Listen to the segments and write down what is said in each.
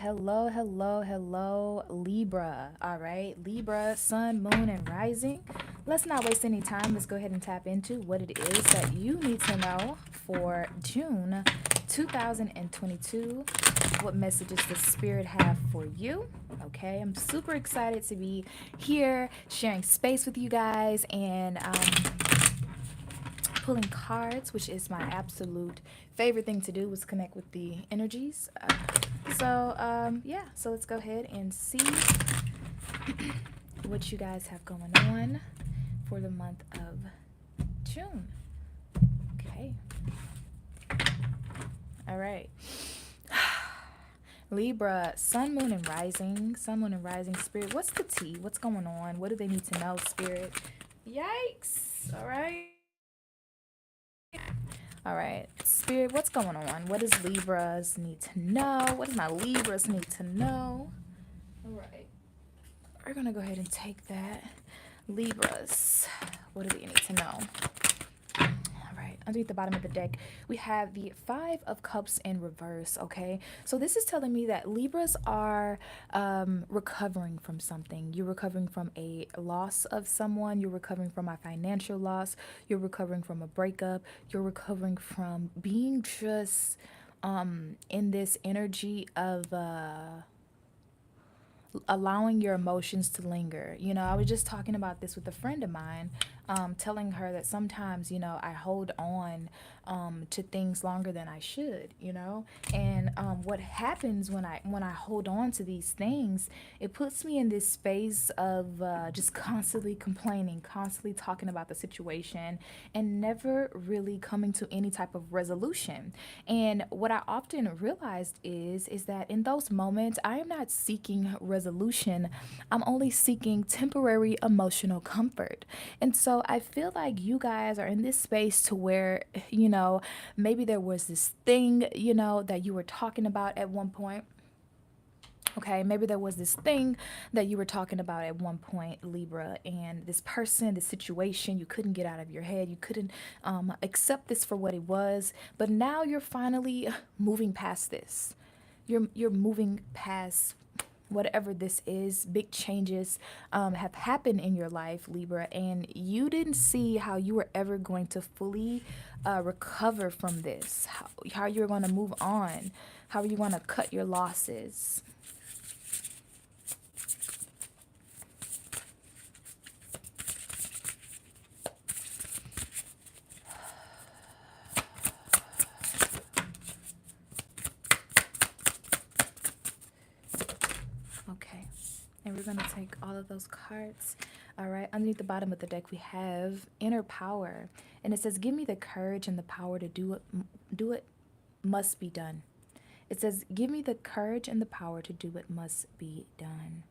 hello, hello, hello, Libra. All right, Libra, sun, moon, and rising. Let's not waste any time. Let's go ahead and tap into what it is that you need to know for June 2022. What messages does Spirit have for you? Okay, I'm super excited to be here sharing space with you guys and pulling cards, which is my absolute favorite thing to do, was connect with the energies. Yeah, so let's go ahead and see what you guys have going on for the month of June. Okay. All right. Libra, sun, moon, and rising. Sun, moon, and rising. Spirit, what's the tea? What's going on? What do they need to know, Spirit? Yikes. All right. All right. Spirit, what's going on? What does Libras need to know? What does my Libras need to know? All right. We're going to go ahead and take that. Libras, what do they need to know? All right, underneath the bottom of the deck, we have the Five of Cups in reverse, okay? So this is telling me that Libras are recovering from something. You're recovering from a loss of someone. You're recovering from a financial loss. You're recovering from a breakup. You're recovering from being just in this energy of allowing your emotions to linger. You know, I was just talking about this with a friend of mine, telling her that sometimes, you know, I hold on to things longer than I should, you know. And what happens when I hold on to these things, it puts me in this space of just constantly complaining, constantly talking about the situation, and never really coming to any type of resolution. And what I often realized is that in those moments, I am not seeking resolution. I'm only seeking temporary emotional comfort. And so I feel like you guys are in this space to where, you know, maybe there was this thing, you know, that you were talking about at one point. Okay, maybe there was this thing that you were talking about at one point, Libra, and this person, this situation, you couldn't get out of your head. You couldn't accept this for what it was. But now you're finally moving past this. You're moving past whatever this is. Big changes have happened in your life, Libra, and you didn't see how you were ever going to fully recover from this. How you're going to move on. How are you going to cut your losses? Okay. And we're going to take all of those cards. All right. Underneath the bottom of the deck, we have inner power. And it says, give me the courage and the power to do it must be done. It says, give me the courage and the power to do what must be done.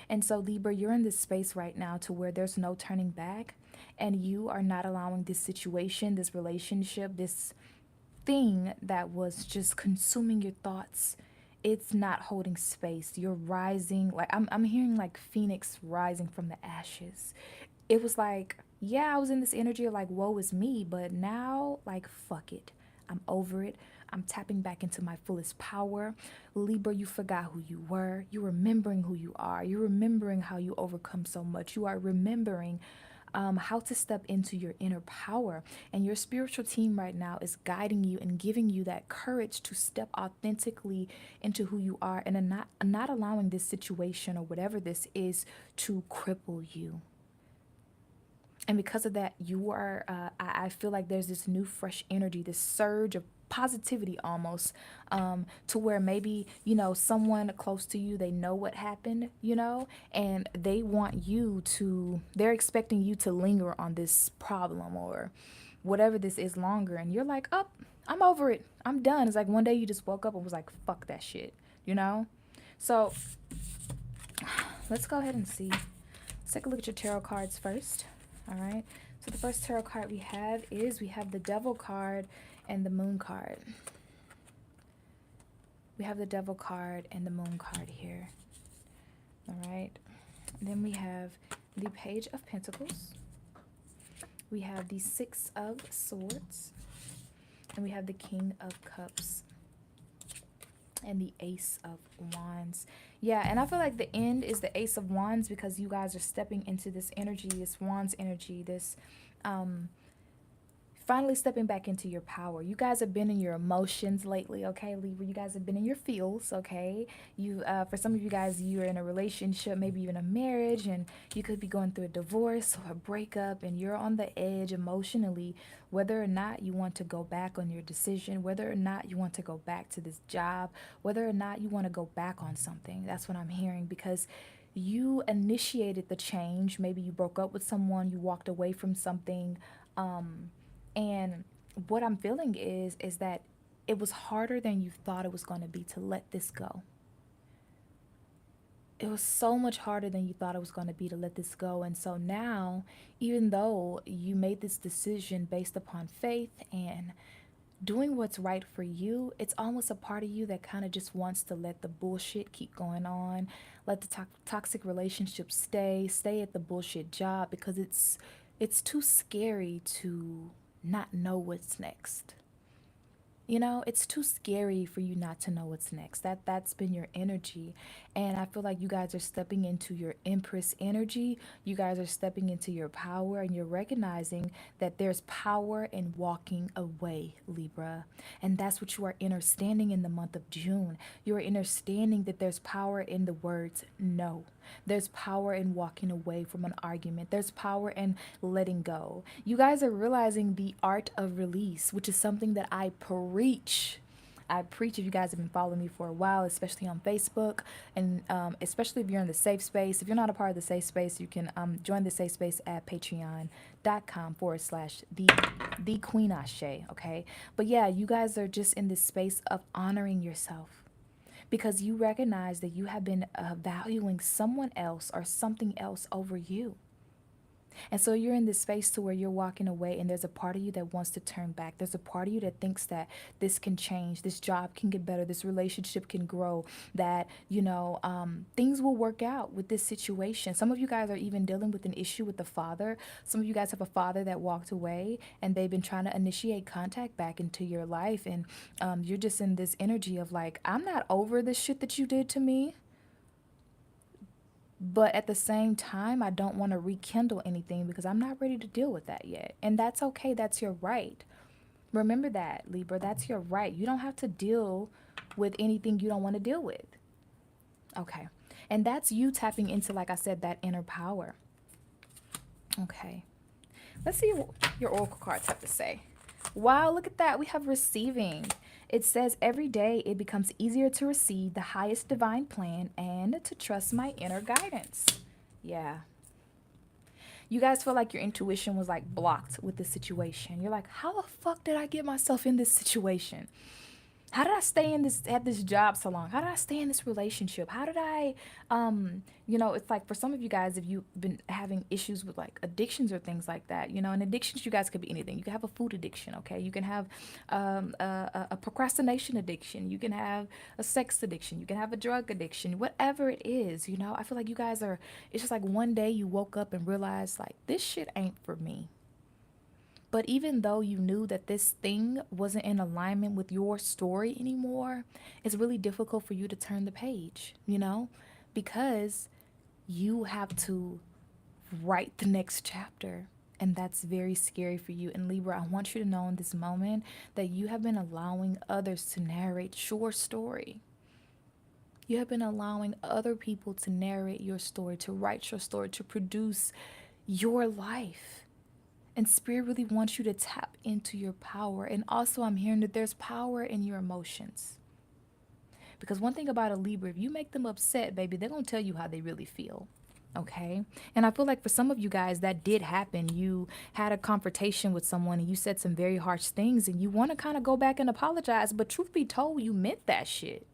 And so, Libra, you're in this space right now to where there's no turning back. And you are not allowing this situation, this relationship, this thing that was just consuming your thoughts, it's not holding space. You're rising, like I'm hearing like Phoenix rising from the ashes. It was like, yeah, I was in this energy of like, woe is me, but now, like, fuck it. I'm over it. I'm tapping back into my fullest power. Libra, you forgot who you were. You're remembering who you are. You're remembering how you overcome so much. You are remembering how to step into your inner power. And your spiritual team right now is guiding you and giving you that courage to step authentically into who you are and not allowing this situation or whatever this is to cripple you. And because of that, you are, I feel like there's this new, fresh energy, this surge of positivity almost, to where maybe, you know, someone close to you, they know what happened, you know, and they want you to, they're expecting you to linger on this problem or whatever this is longer. And you're like, oh, I'm over it. I'm done. It's like one day you just woke up and was like, fuck that shit, you know? So let's go ahead and see. Let's take a look at your tarot cards first. All right. So the first tarot card we have is we have the Devil card and the Moon card. We have the Devil card and the Moon card here. All right. Then we have the Page of Pentacles. We have the Six of Swords. And we have the King of Cups. and the Ace of Wands. Yeah, and I feel like the end is the Ace of Wands because you guys are stepping into this energy, this Wands energy, this um finally stepping back into your power. You guys have been in your emotions lately, okay, Libra? You guys have been in your feels, okay? You, for some of you guys, you're in a relationship, maybe even a marriage, and you could be going through a divorce or a breakup, and you're on the edge emotionally, whether or not you want to go back on your decision, whether or not you want to go back to this job, whether or not you want to go back on something. That's what I'm hearing because you initiated the change. Maybe you broke up with someone, you walked away from something. And what I'm feeling is that it was harder than you thought it was going to be to let this go. It was so much harder than you thought it was going to be to let this go. And so now, even though you made this decision based upon faith and doing what's right for you, it's almost a part of you that kind of just wants to let the bullshit keep going on, let the toxic relationship stay at the bullshit job because it's too scary to not know what's next. You know, it's too scary for you not to know what's next. That's been your energy. And I feel like you guys are stepping into your Empress energy. You guys are stepping into your power and you're recognizing that there's power in walking away, Libra. And that's what you are understanding in the month of June. You are understanding that there's power in the words no. There's power in walking away from an argument. There's power in letting go. You guys are realizing the art of release, which is something that I preach. I preach if you guys have been following me for a while, especially on Facebook, and especially if you're in the safe space. If you're not a part of the safe space, you can join the safe space at patreon.com/the Queen Ashe, okay? But yeah, you guys are just in this space of honoring yourself because you recognize that you have been valuing someone else or something else over you. And so you're in this space to where you're walking away and there's a part of you that wants to turn back. There's a part of you that thinks that this can change, this job can get better, this relationship can grow, that, things will work out with this situation. Some of you guys are even dealing with an issue with the father. Some of you guys have a father that walked away and they've been trying to initiate contact back into your life. And you're just in this energy of like, I'm not over the shit that you did to me. But at the same time, I don't want to rekindle anything because I'm not ready to deal with that yet. And that's okay. That's your right. Remember that, Libra. That's your right. You don't have to deal with anything you don't want to deal with. Okay. And that's you tapping into, like I said, that inner power. Okay. Let's see what your oracle cards have to say. Wow, look at that. We have receiving. It says every day it becomes easier to receive the highest divine plan and to trust my inner guidance. Yeah. You guys feel like your intuition was like blocked with this situation. You're like, how the fuck did I get myself in this situation? How did I stay in this at this job so long? How did I stay in this relationship? How did I it's like for some of you guys, if you've been having issues with like addictions or things like that, and addictions, you guys could be anything. You can have a food addiction, okay? You can have a procrastination addiction. You can have a sex addiction. You can have a drug addiction. Whatever it is, I feel like you guys are, it's just like one day you woke up and realized like this shit ain't for me. But even though you knew that this thing wasn't in alignment with your story anymore, it's really difficult for you to turn the page, because you have to write the next chapter. And that's very scary for you. And Libra, I want you to know in this moment that you have been allowing others to narrate your story. You have been allowing other people to narrate your story, to write your story, to produce your life. And Spirit really wants you to tap into your power. And also I'm hearing that there's power in your emotions. Because one thing about a Libra, if you make them upset, baby, they're going to tell you how they really feel. Okay? And I feel like for some of you guys, that did happen. You had a confrontation with someone and you said some very harsh things and you want to kind of go back and apologize. But truth be told, you meant that shit.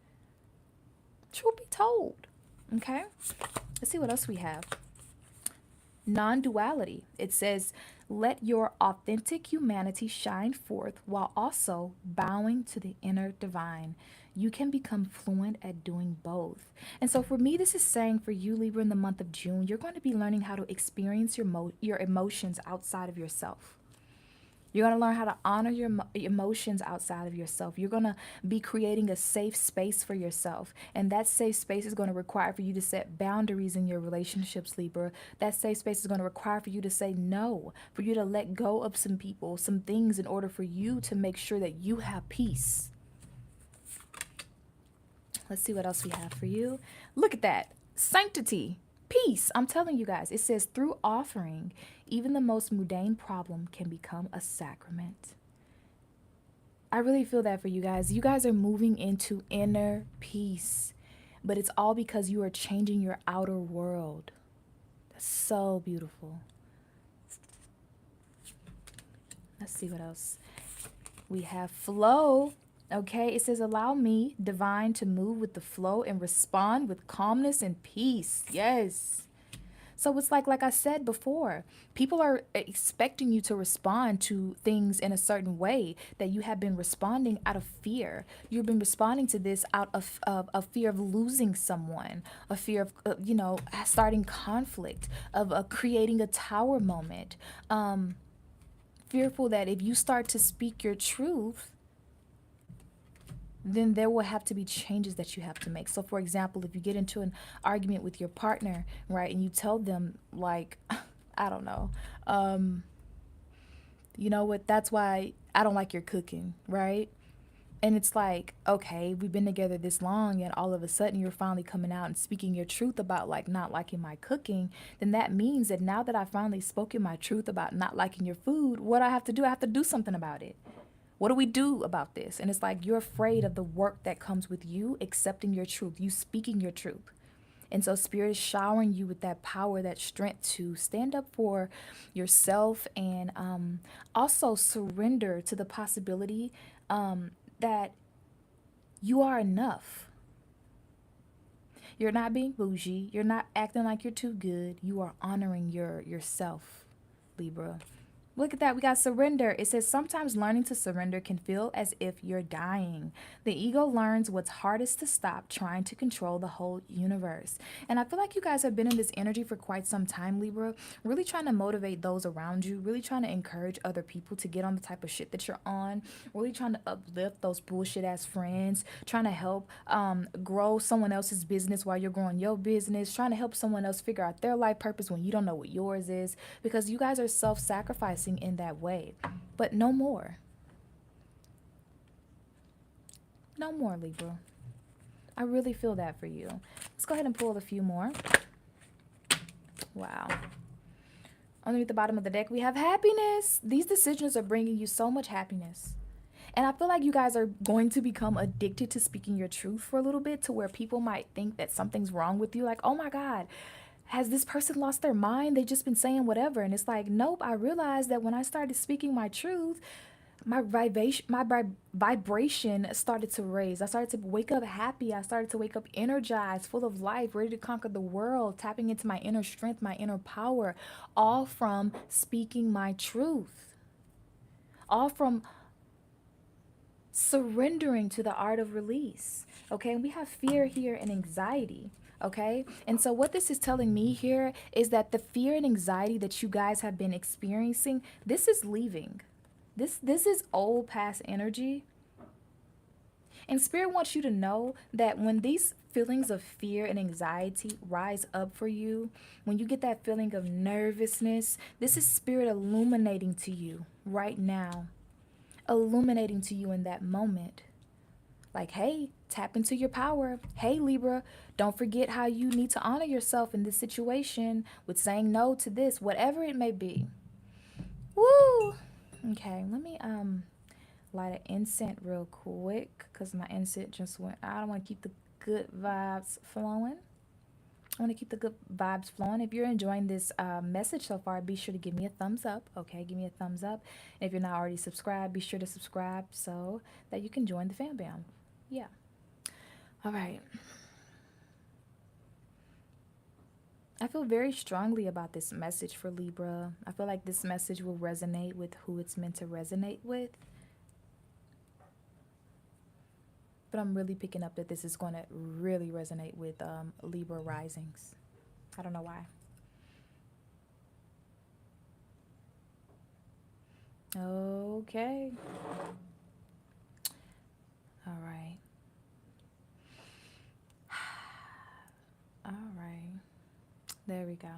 Truth be told. Okay? Let's see what else we have. Non-duality. It says, let your authentic humanity shine forth while also bowing to the inner divine. You can become fluent at doing both. And so for me, this is saying for you, Libra, in the month of June, you're going to be learning how to experience your emotions outside of yourself. You're going to learn how to honor your emotions outside of yourself. You're going to be creating a safe space for yourself. And that safe space is going to require for you to set boundaries in your relationships, Libra. That safe space is going to require for you to say no, for you to let go of some people, some things in order for you to make sure that you have peace. Let's see what else we have for you. Look at that. Sanctity. Peace. I'm telling you guys, it says through offering, even the most mundane problem can become a sacrament. I really feel that for you guys. You guys are moving into inner peace, but it's all because you are changing your outer world. That's so beautiful. Let's see what else. We have flow. Okay, it says, allow me, divine, to move with the flow and respond with calmness and peace. Yes. So it's like I said before, people are expecting you to respond to things in a certain way that you have been responding out of fear. You've been responding to this out of a fear of losing someone, a fear of, starting conflict, of creating a tower moment. Fearful that if you start to speak your truth, then there will have to be changes that you have to make. So, for example, if you get into an argument with your partner, right, and you tell them, like, I don't know, you know what, that's why I don't like your cooking, right? And it's like, okay, we've been together this long, and all of a sudden you're finally coming out and speaking your truth about, like, not liking my cooking. Then that means that now that I've finally spoken my truth about not liking your food, what I have to do, I have to do something about it. What do we do about this? And it's like you're afraid of the work that comes with you accepting your truth, you speaking your truth. And so Spirit is showering you with that power, that strength to stand up for yourself, and also surrender to the possibility that you are enough. You're not being bougie. You're not acting like you're too good. You are honoring yourself, Libra. Look at that. We got surrender. It says sometimes learning to surrender can feel as if you're dying. The ego learns what's hardest to stop, trying to control the whole universe. And I feel like you guys have been in this energy for quite some time, Libra, really trying to motivate those around you, really trying to encourage other people to get on the type of shit that you're on, really trying to uplift those bullshit ass friends, trying to help grow someone else's business while you're growing your business, trying to help someone else figure out their life purpose when you don't know what yours is, because you guys are self-sacrificing in that way. But no more. No more, Libra. I really feel that for you. Let's go ahead and pull a few more. Wow. Underneath the bottom of the deck, we have happiness. These decisions are bringing you so much happiness. And I feel like you guys are going to become addicted to speaking your truth for a little bit, to where people might think that something's wrong with you. Like, oh my God, has this person lost their mind? They've just been saying whatever. And it's like, nope, I realized that when I started speaking my truth, my vibration started to raise. I started to wake up happy. I started to wake up energized, full of life, ready to conquer the world, tapping into my inner strength, my inner power, all from speaking my truth, all from surrendering to the art of release. Okay, and we have fear here and anxiety. Okay, and so what this is telling me here is that the fear and anxiety that you guys have been experiencing, this is leaving. This is old past energy. And Spirit wants you to know that when these feelings of fear and anxiety rise up for you, when you get that feeling of nervousness, this is Spirit illuminating to you right now, illuminating to you in that moment. Like, hey, tap into your power. Hey, Libra, don't forget how you need to honor yourself in this situation with saying no to this, whatever it may be. Woo! Okay, let me light an incense real quick, because my incense just went out. I want to keep the good vibes flowing. I want to keep the good vibes flowing. If you're enjoying this message so far, be sure to give me a thumbs up. Okay, give me a thumbs up. And if you're not already subscribed, be sure to subscribe so that you can join the fam bam. Yeah. All right. I feel very strongly about this message for Libra. I feel like this message will resonate with who it's meant to resonate with. But I'm really picking up that this is going to really resonate with Libra risings. I don't know why. Okay. All right. All right. There we go.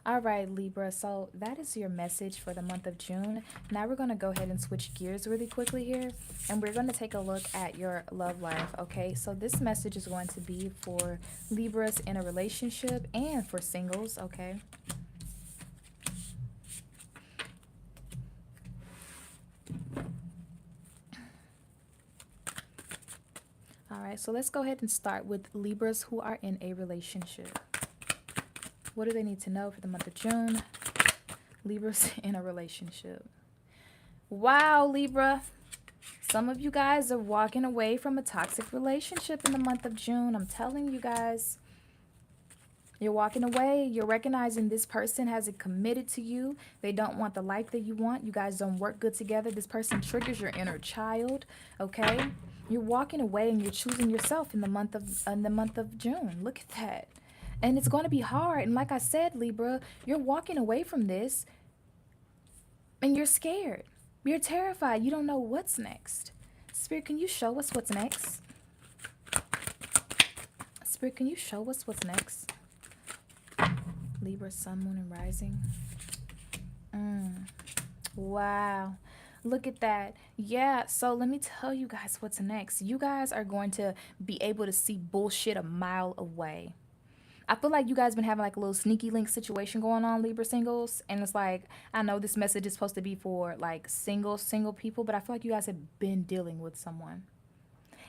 All right, Libra. So that is your message for the month of June. Now we're going to go ahead and switch gears really quickly here. And we're going to take a look at your love life. Okay. So this message is going to be for Libras in a relationship and for singles. Okay. All right. So let's go ahead and start with Libras who are in a relationship. What do they need to know for the month of June? Libras in a relationship. Wow, Libra. Some of you guys are walking away from a toxic relationship in the month of June. I'm telling you guys. You're walking away. You're recognizing this person hasn't committed to you. They don't want the life that you want. You guys don't work good together. This person triggers your inner child. Okay? You're walking away and you're choosing yourself in the month of June. Look at that. And it's going to be hard. And like I said, Libra, you're walking away from this and you're scared. You're terrified. You don't know what's next. Spirit, can you show us what's next? Spirit, can you show us what's next? Libra, sun, moon, and rising. Wow. Look at that. Yeah, so let me tell you guys what's next. You guys are going to be able to see bullshit a mile away. I feel like you guys been having like a little sneaky link situation going on, Libra singles. And it's like, I know this message is supposed to be for like single people, but I feel like you guys have been dealing with someone.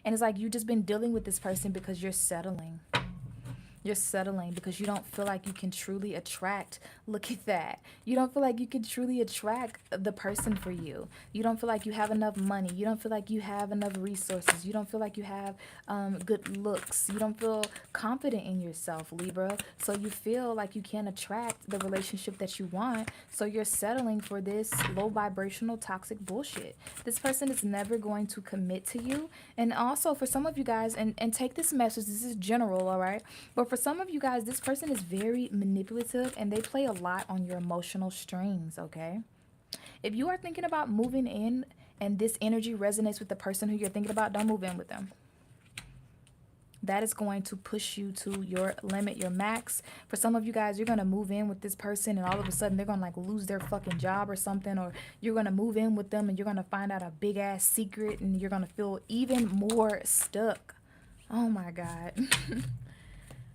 And it's like you just been dealing with this person because you're settling. You're settling because you don't feel like you can truly attract. Look at that. You don't feel like you can truly attract the person for you. You don't feel like you have enough money. You don't feel like you have enough resources. You don't feel like you have good looks. You don't feel confident in yourself, Libra. So you feel like you can't attract the relationship that you want. So you're settling for this low vibrational toxic bullshit. This person is never going to commit to you. And also for some of you guys, and take this message, this is general, all right? But for some of you guys, this person is very manipulative and they play a lot on your emotional strings, okay? If you are thinking about moving in and this energy resonates with the person who you're thinking about, don't move in with them. That is going to push you to your limit, your max. For some of you guys, you're going to move in with this person and all of a sudden they're going to like lose their fucking job or something, or you're going to move in with them and you're going to find out a big ass secret and you're going to feel even more stuck. Oh my God.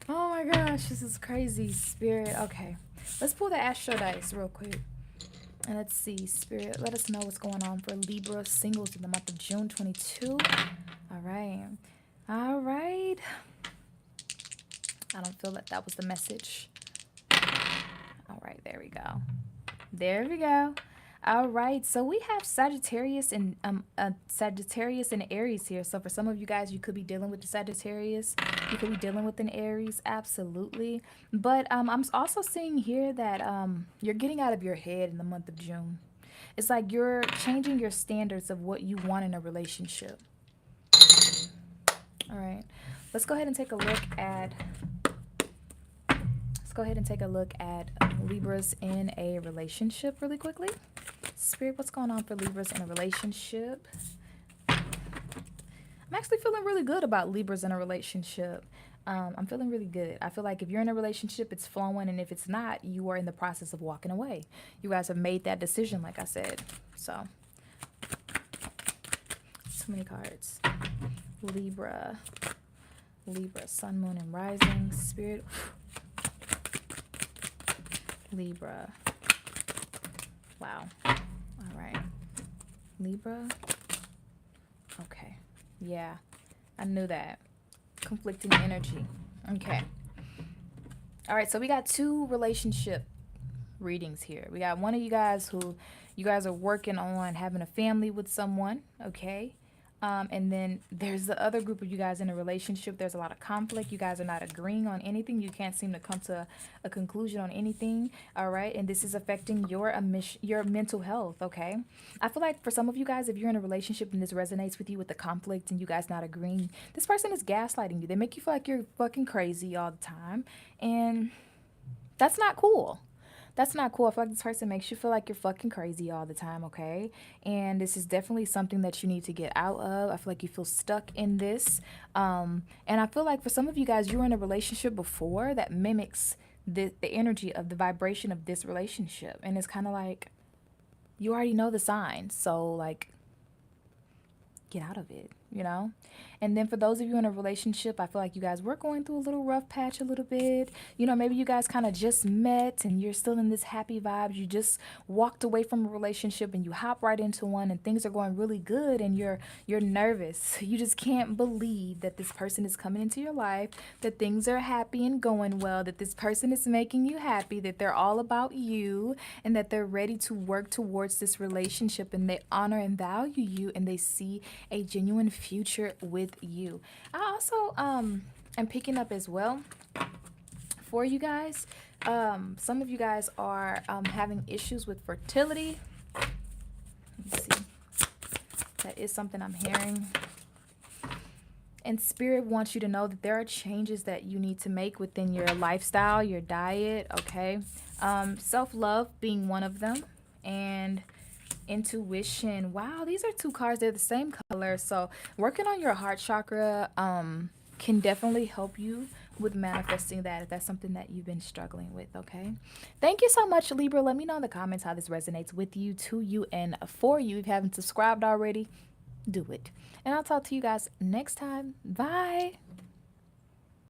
Oh my gosh, this is crazy, Spirit. Okay, let's pull the Astro Dice real quick. And let's see, Spirit, let us know what's going on for Libra singles in the month of June 22. All right. All right. I don't feel that was the message. All right, there we go. There we go. All right, so we have Sagittarius and Aries here. So for some of you guys, you could be dealing with the Sagittarius. You could be dealing with an Aries, absolutely. But I'm also seeing here that you're getting out of your head in the month of June. It's like you're changing your standards of what you want in a relationship. All right, let's go ahead and take a look at. Libras in a relationship really quickly. Spirit, what's going on for Libras in a relationship? I'm actually feeling really good about Libras in a relationship. I'm feeling really good. I feel like if you're in a relationship, it's flowing, and if it's not, you are in the process of walking away. You guys have made that decision, like I said. So, too many cards. Libra, sun, moon, and rising. Spirit. Libra. Wow. All right. Libra. Okay. Yeah. I knew that. Conflicting energy. Okay. All right. So we got two relationship readings here. We got one of you guys who you guys are working on having a family with someone. Okay. And then there's the other group of you guys in a relationship. There's a lot of conflict. You guys are not agreeing on anything. You can't seem to come to a conclusion on anything. All right. And this is affecting your mental health. Okay. I feel like for some of you guys, if you're in a relationship and this resonates with you with the conflict and you guys not agreeing, this person is gaslighting you. They make you feel like you're fucking crazy all the time. And that's not cool. That's not cool. I feel like this person makes you feel like you're fucking crazy all the time, okay? And this is definitely something that you need to get out of. I feel like you feel stuck in this. And I feel like for some of you guys, you were in a relationship before that mimics the energy of the vibration of this relationship. And it's kind of like you already know the signs. So, like, get out of it, you know? And then for those of you in a relationship, I feel like you guys were going through a little rough patch a little bit. You know, maybe you guys kind of just met and you're still in this happy vibe. You just walked away from a relationship and you hop right into one and things are going really good and you're nervous. You just can't believe that this person is coming into your life, that things are happy and going well, that this person is making you happy, that they're all about you and that they're ready to work towards this relationship and they honor and value you and they see a genuine future with you. I also am picking up as well for you guys. Some of you guys are having issues with fertility. Let me see. That is something I'm hearing. And Spirit wants you to know that there are changes that you need to make within your lifestyle, your diet, okay? Self-love being one of them. And intuition. Wow, these are two cards. They're the same color. So working on your heart chakra can definitely help you with manifesting that if that's something that you've been struggling with, okay? Thank you so much, Libra. Let me know in the comments how this resonates with you, to you, and for you. If you haven't subscribed already, do it. And I'll talk to you guys next time. Bye.